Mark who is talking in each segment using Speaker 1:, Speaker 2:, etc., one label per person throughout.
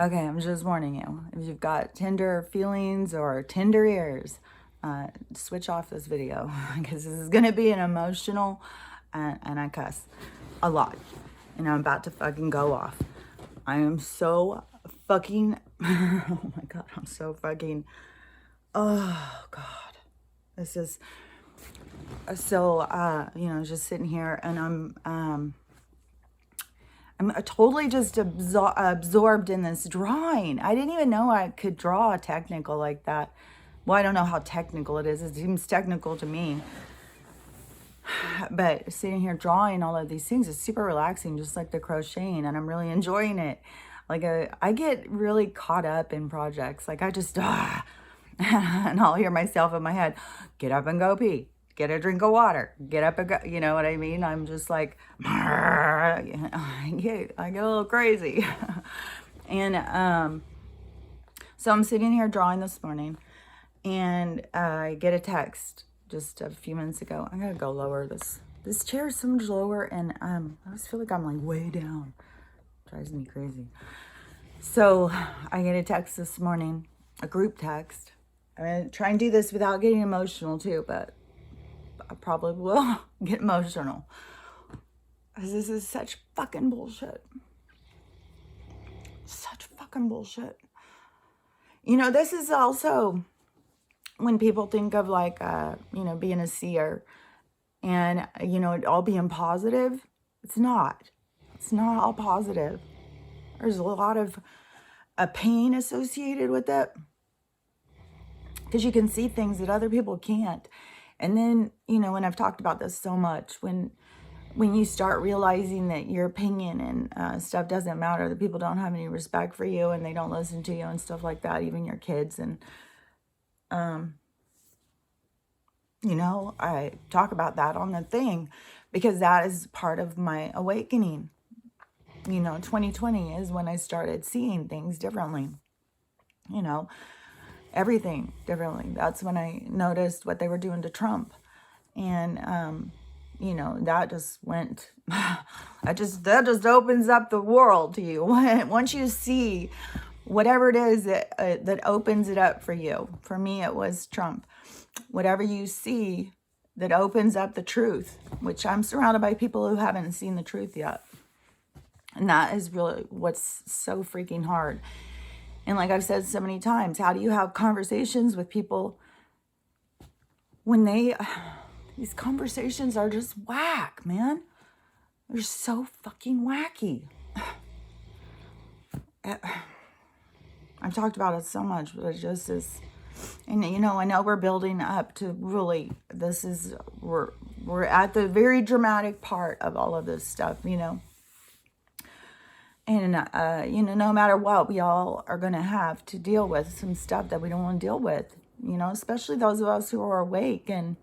Speaker 1: Okay, I'm just warning you. If you've got tender feelings or tender ears, switch off this video because this is going to be an emotional, and I cuss a lot. And I'm about to fucking go off. I am so fucking, oh my God, I'm so fucking, oh God. This is, just sitting here and I'm totally just absorbed in this drawing. I didn't even know I could draw technical like that. Well, I don't know how technical it is. It seems technical to me. But sitting here drawing all of these things is super relaxing, just like the crocheting, and I'm really enjoying it. Like I get really caught up in projects. Like I just, and I'll hear myself in my head, get up and go pee. Get a drink of water. Get up and go. You know what I mean? I'm just like, I get a little crazy. And so I'm sitting here drawing this morning, and I get a text just a few minutes ago. I gotta go lower this chair is so much lower, and I just feel like I'm like way down. Drives me crazy. So I get a text this morning, a group text. I'm gonna try and do this without getting emotional too, but I probably will get emotional. This is such fucking bullshit. Such fucking bullshit. You know, this is also when people think of like, being a seer and, it all being positive. It's not. It's not all positive. There's a lot of pain associated with it because you can see things that other people can't. And then, and I've talked about this so much, when you start realizing that your opinion and stuff doesn't matter, that people don't have any respect for you and they don't listen to you and stuff like that, even your kids. And, I talk about that on the thing because that is part of my awakening. 2020 is when I started seeing things differently, everything differently. That's when I noticed what they were doing to Trump. And, that just went, that just opens up the world to you. Once you see whatever it is that opens it up for you. For me, it was Trump. Whatever you see that opens up the truth, which I'm surrounded by people who haven't seen the truth yet. And that is really what's so freaking hard. And like I've said so many times, how do you have conversations with people when these conversations are just whack, man? They're so fucking wacky. I've talked about it so much, but it just is. And, I know we're building up to really, we're at the very dramatic part of all of this stuff, And, no matter what, we all are going to have to deal with some stuff that we don't want to deal with, especially those of us who are awake. And,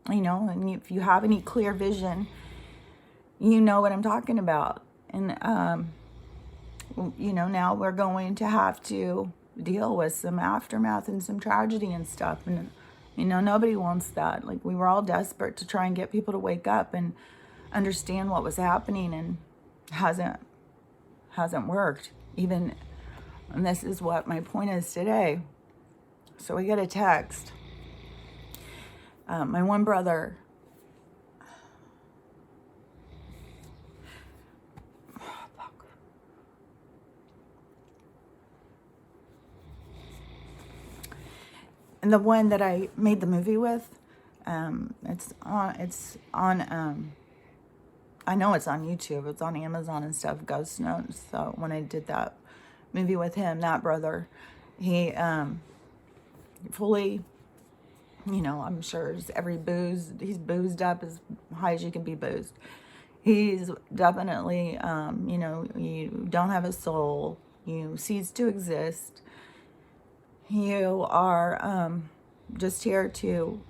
Speaker 1: and if you have any clear vision, you know what I'm talking about. And, now we're going to have to deal with some aftermath and some tragedy and stuff. And, nobody wants that. Like, we were all desperate to try and get people to wake up and understand what was happening, and hasn't worked even. And this is what my point is today. So we get a text. My one brother, and the one that I made the movie with, it's on I know it's on YouTube. It's on Amazon and stuff, Ghost Notes. So when I did that movie with him, that brother, he fully, I'm sure he's boozed up as high as you can be boozed. He's definitely, you don't have a soul. You cease to exist. You are just here to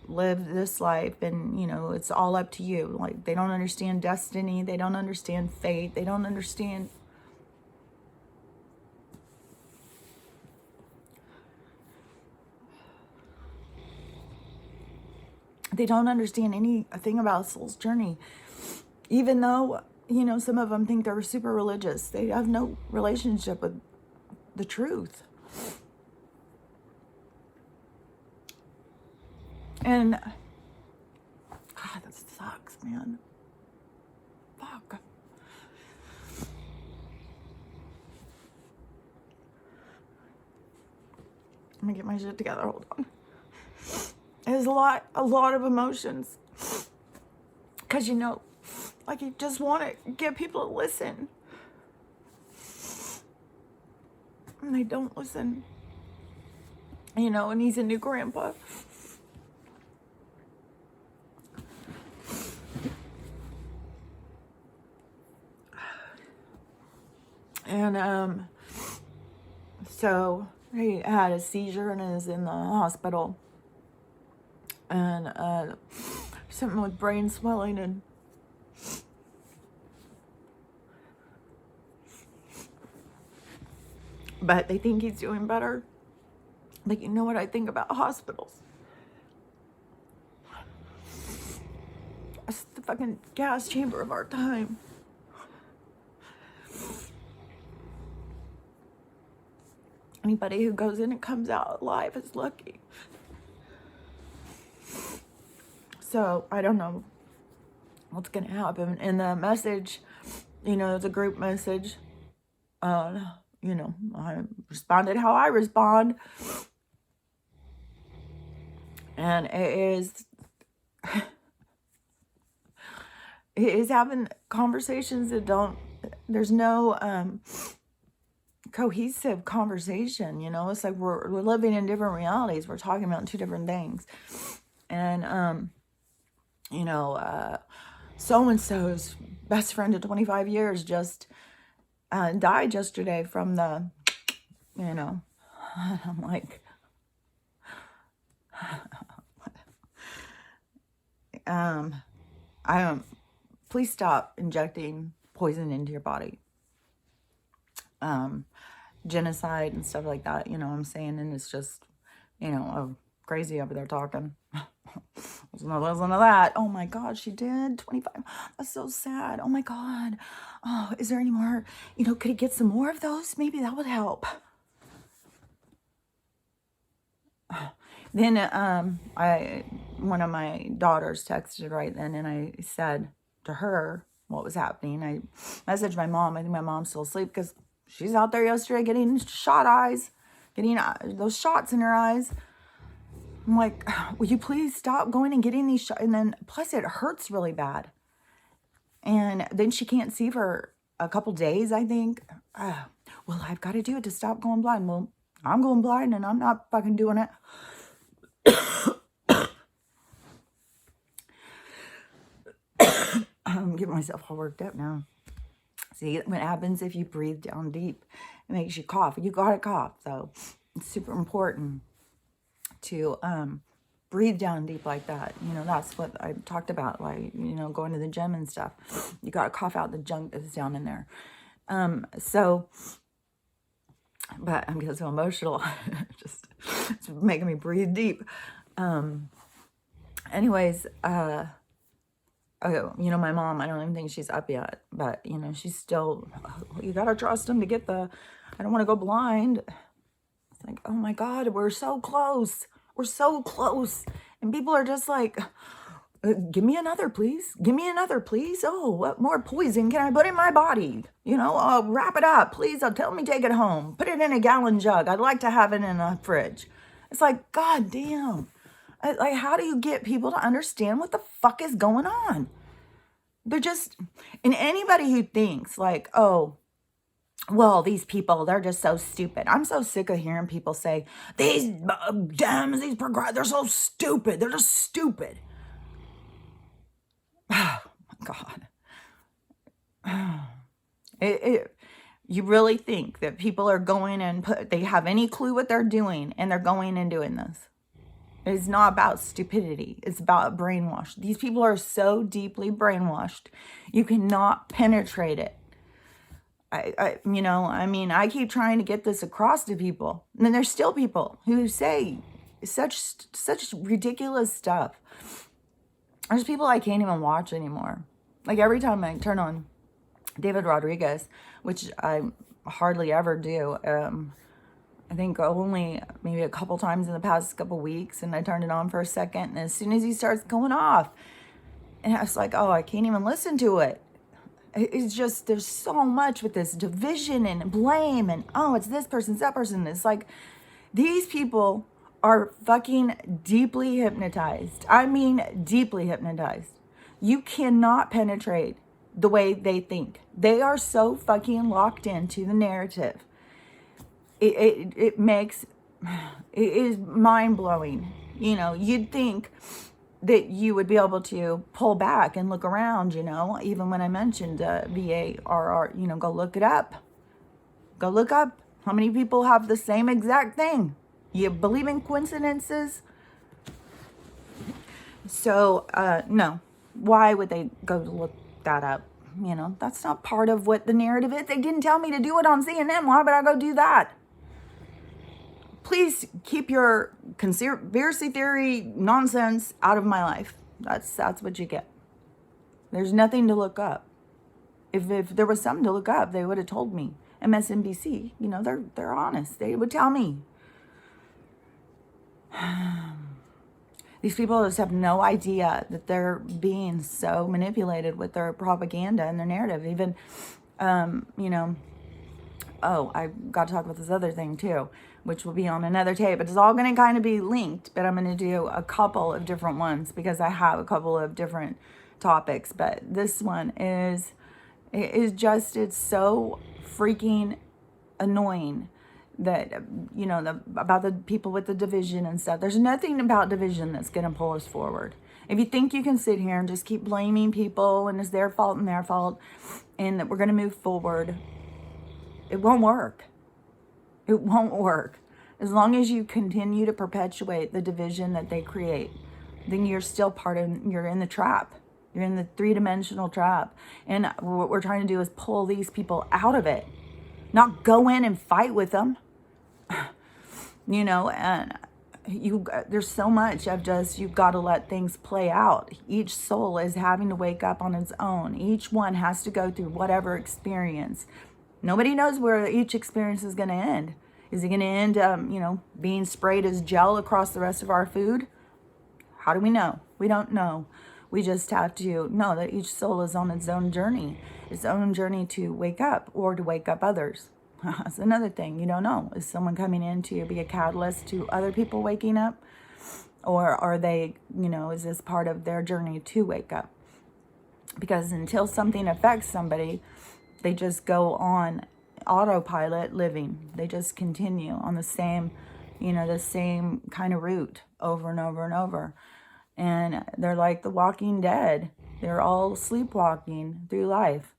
Speaker 1: live this life, and it's all up to you. Like, they don't understand destiny, they don't understand fate, they don't understand anything about a soul's journey. Even though some of them think they're super religious, they have no relationship with the truth. And God, that sucks, man. Fuck. Let me get my shit together. Hold on. There's a lot of emotions. Because, you know, like you just want to get people to listen. And they don't listen. You know, and he's a new grandpa. And, so he had a seizure and is in the hospital. And, something with brain swelling and but they think he's doing better. But you know what I think about hospitals? It's the fucking gas chamber of our time. Anybody who goes in and comes out alive is lucky. So I don't know what's gonna happen. In the message, you know, it's a group message. You know, I responded how I respond. And it is having conversations that don't, there's no cohesive conversation, you know. It's like we're living in different realities. We're talking about two different things. And you know, so-and-so's best friend of 25 years just died yesterday from the, you know, I'm like, please stop injecting poison into your body. Genocide and stuff like that, you know what I'm saying? And it's just, you know, crazy over there talking. Listen to that. Oh my God, she did 25. That's so sad. Oh my God. Oh, is there any more? You know, could he get some more of those? Maybe that would help. Then one of my daughters texted right then, and I said to her what was happening. I messaged my mom. I think my mom's still asleep because she's out there yesterday getting shot eyes, getting those shots in her eyes. I'm like, will you please stop going and getting these shots? And then plus it hurts really bad. And then she can't see for a couple days, I think. Well, I've got to do it to stop going blind. Well, I'm going blind and I'm not fucking doing it. I'm getting myself all worked up now. See what happens if you breathe down deep? It makes you cough. You got to cough. So it's super important to breathe down deep like that. You know, that's what I talked about, like, you know, going to the gym and stuff. You got to cough out the junk that's down in there. But I'm getting so emotional. Just it's making me breathe deep. Anyways, you know, my mom, I don't even think she's up yet, but, you know, she's still, you got to trust him to get I don't want to go blind. It's like, oh my God, we're so close. We're so close. And people are just like, give me another, please. Give me another, please. Oh, what more poison can I put in my body? You know, wrap it up, please. Tell me take it home. Put it in a gallon jug. I'd like to have it in a fridge. It's like, God damn. Like, how do you get people to understand what the fuck is going on? They're just, and anybody who thinks like, oh, well, these people, they're just so stupid. I'm so sick of hearing people say, these Dems, these progressives, they're so stupid. They're just stupid. Oh, my God. You really think that people are going and they have any clue what they're doing and they're going and doing this? It's not about stupidity. It's about brainwash. These people are so deeply brainwashed. You cannot penetrate it. You know, I mean, I keep trying to get this across to people. And then there's still people who say such ridiculous stuff. There's people I can't even watch anymore. Like every time I turn on David Rodriguez, which I hardly ever do, I think only maybe a couple times in the past couple weeks, and I turned it on for a second, and as soon as he starts going off, and I was like, oh, I can't even listen to it. It's just, there's so much with this division and blame and, oh, it's this person, it's that person. It's like, these people are fucking deeply hypnotized. I mean, deeply hypnotized. You cannot penetrate the way they think. They are so fucking locked into the narrative. It makes, it is mind blowing. You know, you'd think that you would be able to pull back and look around, you know, even when I mentioned VARR, you know, go look it up. Go look up how many people have the same exact thing. You believe in coincidences? So, no. Why would they go look that up? You know, that's not part of what the narrative is. They didn't tell me to do it on CNN. Why would I go do that? Please keep your conspiracy theory nonsense out of my life. That's what you get. There's nothing to look up. If there was something to look up, they would have told me. MSNBC, you know, they're honest. They would tell me. These people just have no idea that they're being so manipulated with their propaganda and their narrative. Even, you know, oh, I got to talk about this other thing too, which will be on another tape. But it's all going to kind of be linked, but I'm going to do a couple of different ones because I have a couple of different topics. But this one is just, it's so freaking annoying that, you know, about the people with the division and stuff. There's nothing about division that's going to pull us forward. If you think you can sit here and just keep blaming people and it's their fault and their fault and that we're going to move forward, it won't work. It won't work. As long as you continue to perpetuate the division that they create, then you're still you're in the trap. You're in the three-dimensional trap. And what we're trying to do is pull these people out of it. Not go in and fight with them. You know, and there's so much of just, you've got to let things play out. Each soul is having to wake up on its own. Each one has to go through whatever experience. Nobody knows where each experience is going to end. Is it going to end, you know, being sprayed as gel across the rest of our food? How do we know? We don't know. We just have to know that each soul is on its own journey to wake up or to wake up others. That's another thing you don't know. Is someone coming in to be a catalyst to other people waking up? Or are they, you know, is this part of their journey to wake up? Because until something affects somebody, they just go on autopilot living. They just continue on the same, you know, the same kind of route over and over and over. And they're like the Walking Dead. They're all sleepwalking through life.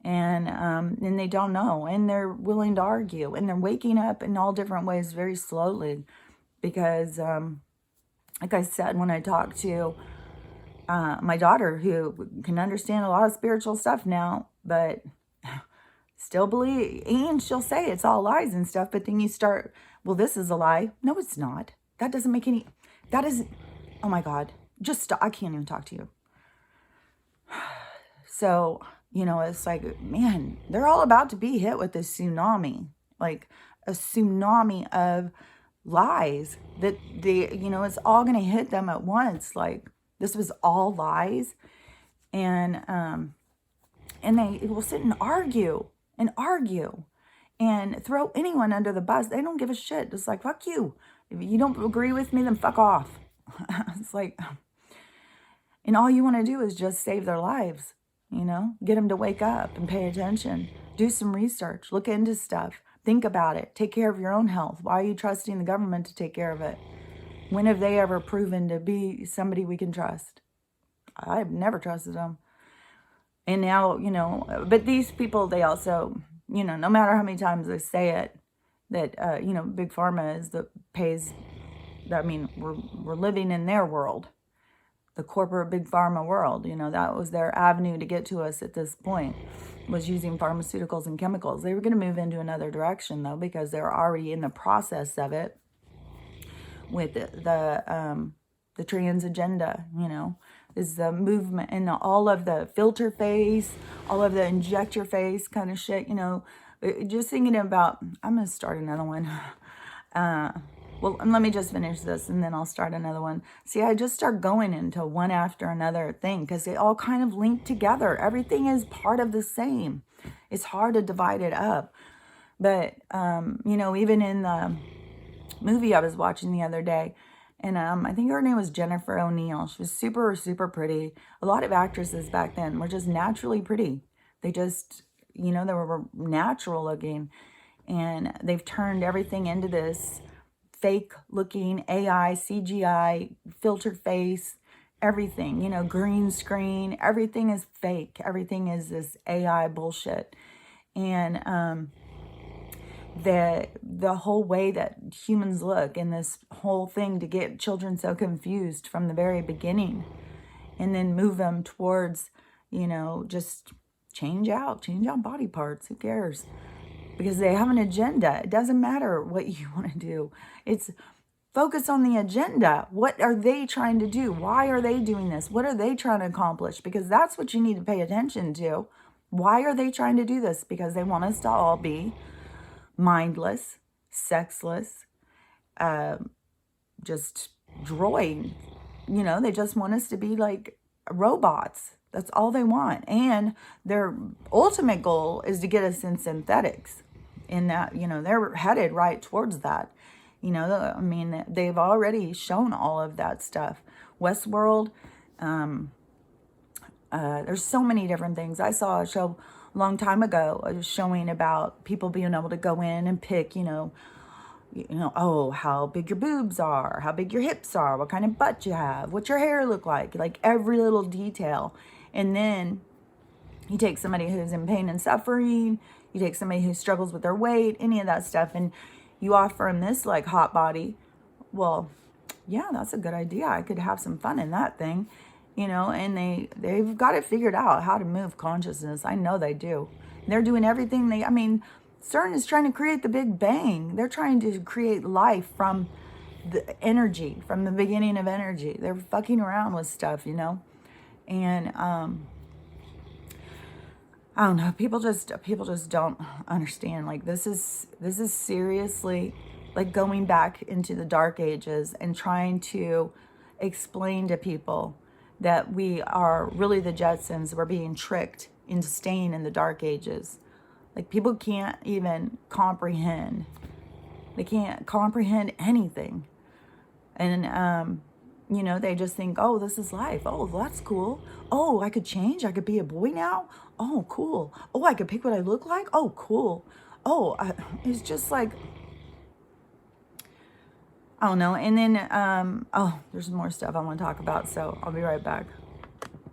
Speaker 1: And they don't know. And they're willing to argue. And they're waking up in all different ways very slowly. Because, like I said, when I talk to my daughter, who can understand a lot of spiritual stuff now, but still believe, and she'll say it's all lies and stuff, but then you start, well, this is a lie. No, it's not. That doesn't make any, that is, oh my God, just stop. I can't even talk to you. So, you know, it's like, man, they're all about to be hit with this tsunami, like a tsunami of lies that you know, it's all going to hit them at once. Like, this was all lies. And they will sit and argue and throw anyone under the bus. They don't give a shit. It's like, fuck you. If you don't agree with me, then fuck off. It's like, and all you want to do is just save their lives, you know, get them to wake up and pay attention, do some research, look into stuff, think about it, take care of your own health. Why are you trusting the government to take care of it? When have they ever proven to be somebody we can trust? I've never trusted them. And now, you know, but these people, they also, you know, no matter how many times they say it, that, you know, Big Pharma is the pays, I mean, we're living in their world, the corporate Big Pharma world. You know, that was their avenue to get to us at this point, was using pharmaceuticals and chemicals. They were going to move into another direction, though, because they're already in the process of it with the trans agenda, you know, is the movement and all of the filter face, all of the inject your face kind of shit, you know. Just thinking about, I'm going to start another one. Well, let me just finish this and then I'll start another one. See, I just start going into one after another thing because they all kind of link together. Everything is part of the same. It's hard to divide it up. But, you know, even in the movie I was watching the other day, and I think her name was Jennifer O'Neill. She was super, super pretty. A lot of actresses back then were just naturally pretty. They just, you know, they were natural looking. And they've turned everything into this fake looking AI, CGI, filtered face, everything, you know, green screen. Everything is fake. Everything is this AI bullshit. And the whole way that humans look and this whole thing to get children so confused from the very beginning and then move them towards, you know, just change out body parts. Who cares? Because they have an agenda. It doesn't matter what you want to do. It's focus on the agenda. What are they trying to do? Why are they doing this? What are they trying to accomplish? Because that's what you need to pay attention to. Why are they trying to do this? Because they want us to all be mindless, sexless, just droid. You know, they just want us to be like robots. That's all they want. And their ultimate goal is to get us in synthetics. In that, you know, they're headed right towards that. You know, I mean, they've already shown all of that stuff. Westworld, there's so many different things. I saw a show a long time ago showing about people being able to go in and pick, oh, how big your boobs are, how big your hips are, what kind of butt you have, what your hair look like every little detail. And then you take somebody who's in pain and suffering, you take somebody who struggles with their weight, any of that stuff, and you offer them this like hot body. Well, yeah, that's a good idea. I could have some fun in that thing, and they've got it figured out how to move consciousness. I know they do. They're doing everything CERN is trying to create the Big Bang. They're trying to create life from the energy, from the beginning of energy. They're fucking around with stuff, and I don't know. People just don't understand. Like this is seriously like going back into the dark ages and trying to explain to people that we are really the Jetsons. We're being tricked into staying in the dark ages. Like people can't even comprehend. They can't comprehend anything. And, they just think, oh, this is life. Oh, that's cool. Oh, I could change. I could be a boy now. Oh, cool. Oh, I could pick what I look like. Oh, cool. Oh, it's just like, I don't know. And then, there's more stuff I want to talk about. So I'll be right back.